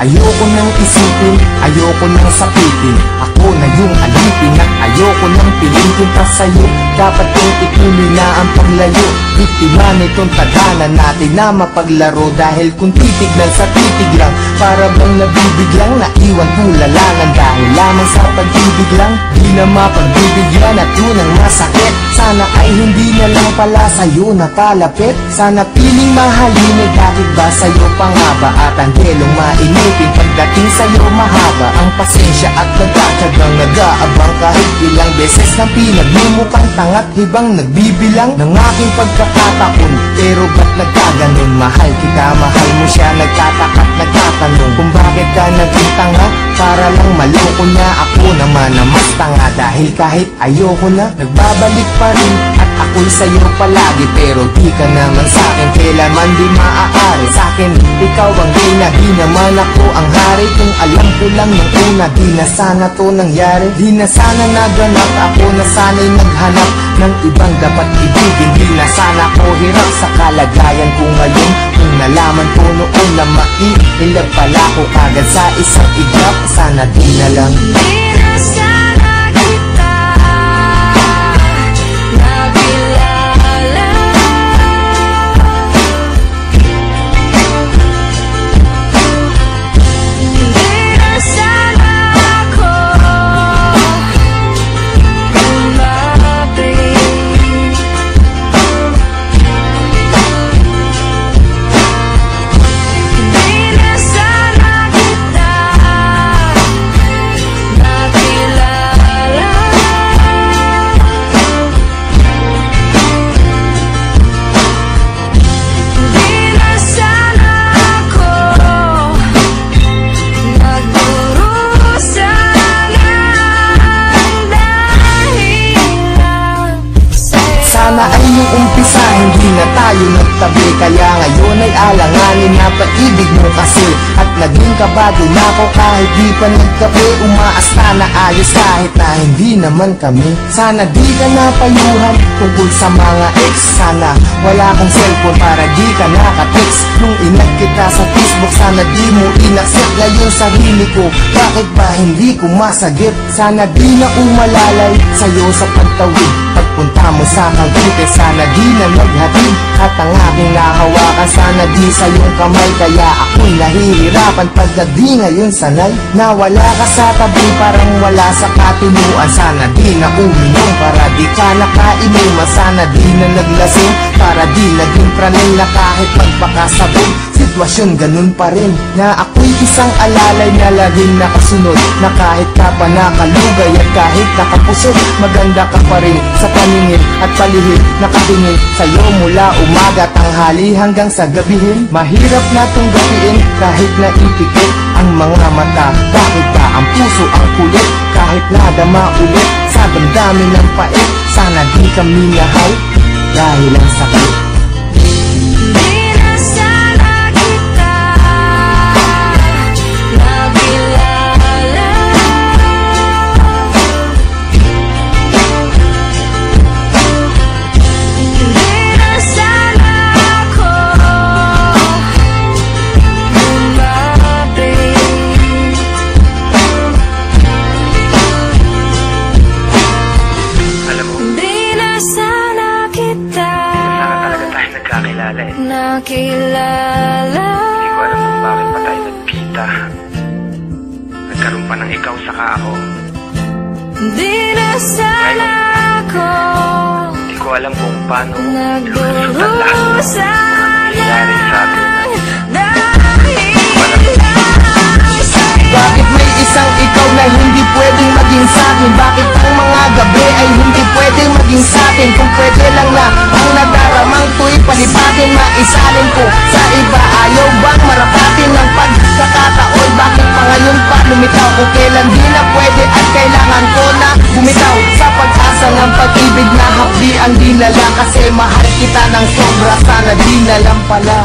Ayoko nang isipin, ayoko nang sapitin. Ako na yung alipin at ayoko nang pilitin pa sa'yo. Dapat kong ituloy na ang paglayo. Biktima nitong tadhana natin na mapaglaro. Dahil kung titignan sa titig lang, para bang nabibiglang naiwan tulalangan. Dahil lamang sa pag-ibig lang, di na mapagbibigyan at yun ang masakit. Sana ay hindi na lang pala sa'yo napalapit. Sana piling mahalin eh, bakit ba sa'yo pangaba? At ang helong mainipin pagdating sa'yo mahaba ang pasensya at nagkatsagang nag-aabang. Kahit ilang beses na pinagmumukhang tangat hibang nagbibilang ng aking pagkakataon. Pero ba't nagkaganon? Mahal kita, mahal mo siya. Nagtataka't nagtatanong kung bakit ka naging tanga. Para lang maloko na ako naman na mas tanga. Dahil kahit ayoko na, nagbabalik pa rin. At ako'y sa'yo palagi, pero di ka naman sa'kin kailanman di maaari. Sa'kin, ikaw ang reyna, di naman ako ang hari. Kung alam ko lang nung una, di na sana to nangyari. Di na sana naganap, ako na sana'y naghanap ng ibang dapat ibigin. Di na sana ko hirap sa kalagayan ko ngayon. Kung nalaman ko noon na maiilag pala ko kagad sa isang iglap. Sana di na lang. Di na sana kita nakilala. Di na sana ako lumapit. Di na sana kita nakilala. Di na sana ako nagdurusa ng dahilan sa'yo. Sana ay yung umpisa, hindi na tayo nagtabi. Kaya ngayon ay alanganin na paibig mo kasi. At naging kabado na ako kahit di pa nagkape. Umaasta na ayos kahit na hindi naman kami. Sana di ka napayuhan tungkol sa mga ex. Sana wala kang cellphone para di ka nakatext. Nung inag kita sa Facebook, sana di mo inaccept. Ngayon sarili ko, bakit ba hindi ko masagip? Sana di na umalalay sa'yo sa pagtawid. Pagpunta mo sa Cavite, sana di na naghatid. At ang aking nahawakan, sana di sa iyong kamay. Kaya ako'y nahihirapan pag di ngayon sanay. Nawala ka sa tabi, parang wala sa katinuan. Sana di na uminom, para di ka nakainuman. Sana di na naglasing, para di naging pranay. Na kahit magpakasabog, sitwasyon ganun pa rin. Na ako'y isang alalay na laging nakasunod. Na kahit ka pa nakalugay at kahit nakapusod, maganda ka pa rin sa paningin at palihim. Nakatingin sa'yo mula umaga, tanghali hanggang sa gabihin. Mahirap na tong gabiin kahit naipikit ang mga mata. Bakit ba ang puso ang kulit kahit nadama ulit sa damdamin ng pait? Sana di kami nahal dahil ang sakit. Di na sana kita nakilala. Di na sana ako lumapit. Alam mo, Di na sana kita sana talaga tayo nagkakilala eh. nakilala. Hindi ko alam kung bakit pa tayo nagkita. Nagkaroon pa ng ikaw saka ako. Di na sana ako Hindi ko alam kung paano lulusot ang lahat ng nagdurusa nangyayari sa atin. Bakit may isang ikaw na hindi pwedeng maging sa'kin? Bakit ang mga gabi ay hindi pwedeng maging sa'kin? Kung pwede lang na ang nadaramang to'y palipatin, maisalin ko sa iba. Ayaw bang marapatin ng pagkakataon? Bakit pa ngayon pa lumitaw? Kung kailan di na pwede at kailangan ko na bumitaw sa pag-asa ng pag-ibig na hapdi ang dinala. Kasi mahal kita ng sobra, sana di na lang pala.